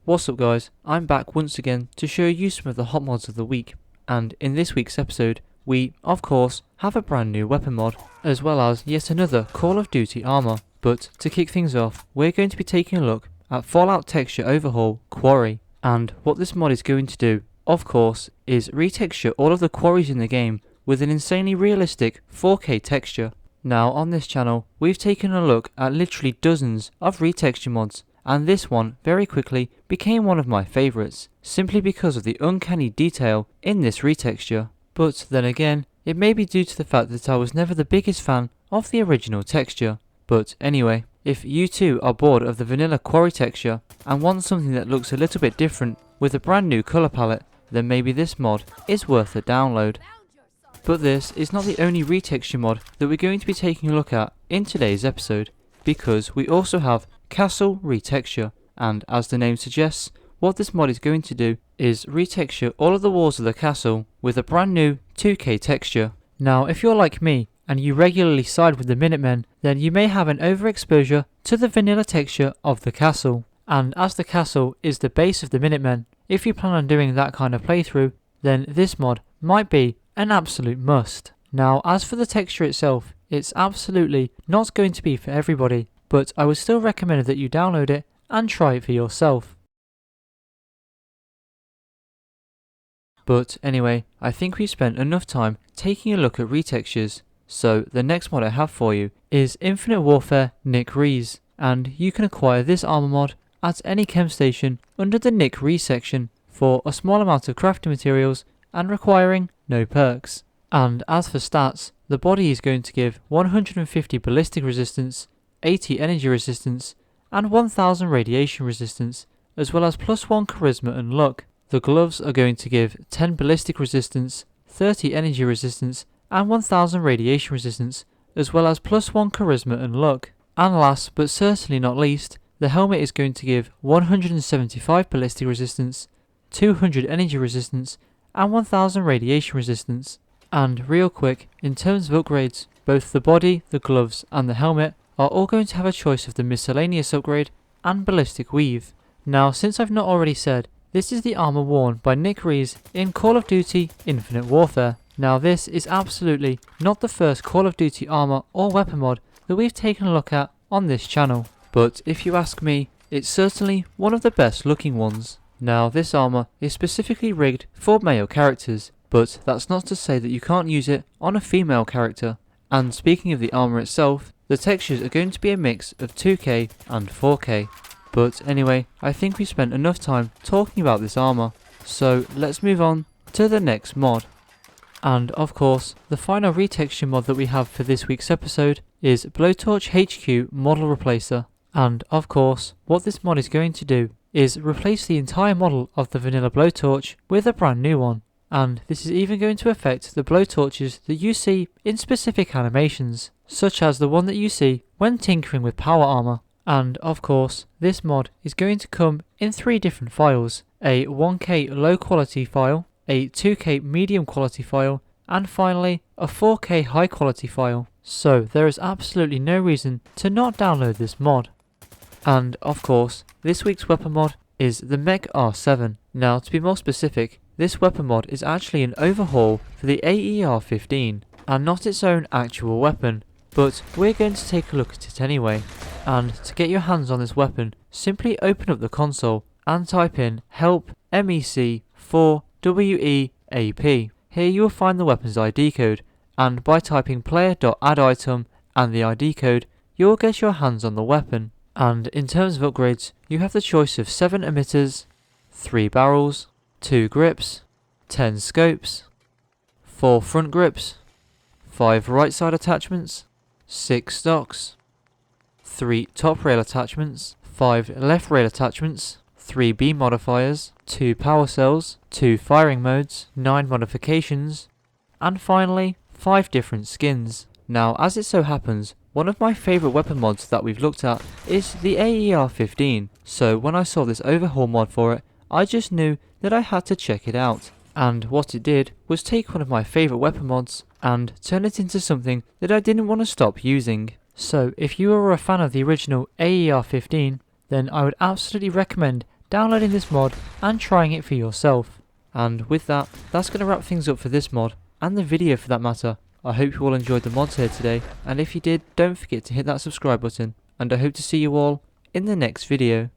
What's up guys, I'm back once again to show you some of the hot mods of the week, and in this week's episode we, of course, have a brand new weapon mod, as well as yet another Call of Duty armor. But to kick things off, we're going to be taking a look at Fallout Texture Overhaul Quarry, and what this mod is going to do, of course, is retexture all of the quarries in the game with an insanely realistic 4K texture. Now on this channel, we've taken a look at literally dozens of retexture mods, and this one very quickly became one of my favourites, simply because of the uncanny detail in this retexture. But then again, it may be due to the fact that I was never the biggest fan of the original texture. But anyway, if you too are bored of the vanilla Quarry texture and want something that looks a little bit different with a brand new colour palette, then maybe this mod is worth a download. But this is not the only retexture mod that we're going to be taking a look at in today's episode, because we also have Castle Retexture, and as the name suggests, what this mod is going to do is retexture all of the walls of the castle with a brand new 2K texture. Now if you're like me and you regularly side with the Minutemen, then you may have an overexposure to the vanilla texture of the castle, and as the castle is the base of the Minutemen, if you plan on doing that kind of playthrough, then this mod might be an absolute must. Now as for the texture itself, it's absolutely not going to be for everybody, but I would still recommend that you download it and try it for yourself. But anyway, I think we've spent enough time taking a look at retextures, so the next mod I have for you is Infinite Warfare Nick Reyes, and you can acquire this armor mod at any chem station under the Nick Reyes section for a small amount of crafting materials and requiring no perks. And as for stats, the body is going to give 150 ballistic resistance, 80 energy resistance, and 1000 radiation resistance, as well as +1 charisma and luck. The gloves are going to give 10 ballistic resistance, 30 energy resistance, and 1000 radiation resistance, as well as +1 charisma and luck. And last but certainly not least, the helmet is going to give 175 ballistic resistance, 200 energy resistance, and 1000 radiation resistance. And real quick, in terms of upgrades, both the body, the gloves, and the helmet are all going to have a choice of the miscellaneous upgrade and ballistic weave. Now since I've not already said, this is the armor worn by Nick Reyes in Call of Duty Infinite Warfare. Now this is absolutely not the first Call of Duty armor or weapon mod that we've taken a look at on this channel, but if you ask me, it's certainly one of the best looking ones. Now this armor is specifically rigged for male characters, but that's not to say that you can't use it on a female character. And speaking of the armor itself, the textures are going to be a mix of 2K and 4K. But anyway, I think we spent enough time talking about this armor, so let's move on to the next mod. And of course, the final retexture mod that we have for this week's episode is Blowtorch HQ Model Replacer. And of course, what this mod is going to do is replace the entire model of the vanilla Blowtorch with a brand new one. And this is even going to affect the blowtorches that you see in specific animations, such as the one that you see when tinkering with power armor. And of course, this mod is going to come in 3 different files: a 1K low quality file, a 2K medium quality file, and finally a 4K high quality file. So there is absolutely no reason to not download this mod. And of course, this week's weapon mod is the Mech R7. Now to be more specific, this weapon mod is actually an overhaul for the AER15 and not its own actual weapon, but we're going to take a look at it anyway. And to get your hands on this weapon, simply open up the console and type in help mec4weap. Here you will find the weapon's ID code, and by typing player.additem and the ID code, you will get your hands on the weapon. And in terms of upgrades, you have the choice of 7 emitters, 3 barrels, 2 grips, 10 scopes, 4 front grips, 5 right side attachments, 6 stocks, 3 top rail attachments, 5 left rail attachments, 3 beam modifiers, 2 power cells, 2 firing modes, 9 modifications, and finally 5 different skins. Now as it so happens, one of my favourite weapon mods that we've looked at is the AER15, so when I saw this overhaul mod for it, I just knew that I had to check it out. And what it did was take one of my favourite weapon mods and turn it into something that I didn't want to stop using. So if you are a fan of the original AER15, then I would absolutely recommend downloading this mod and trying it for yourself. And with that, that's going to wrap things up for this mod, and the video for that matter. I hope you all enjoyed the mods here today, and if you did, don't forget to hit that subscribe button, and I hope to see you all in the next video.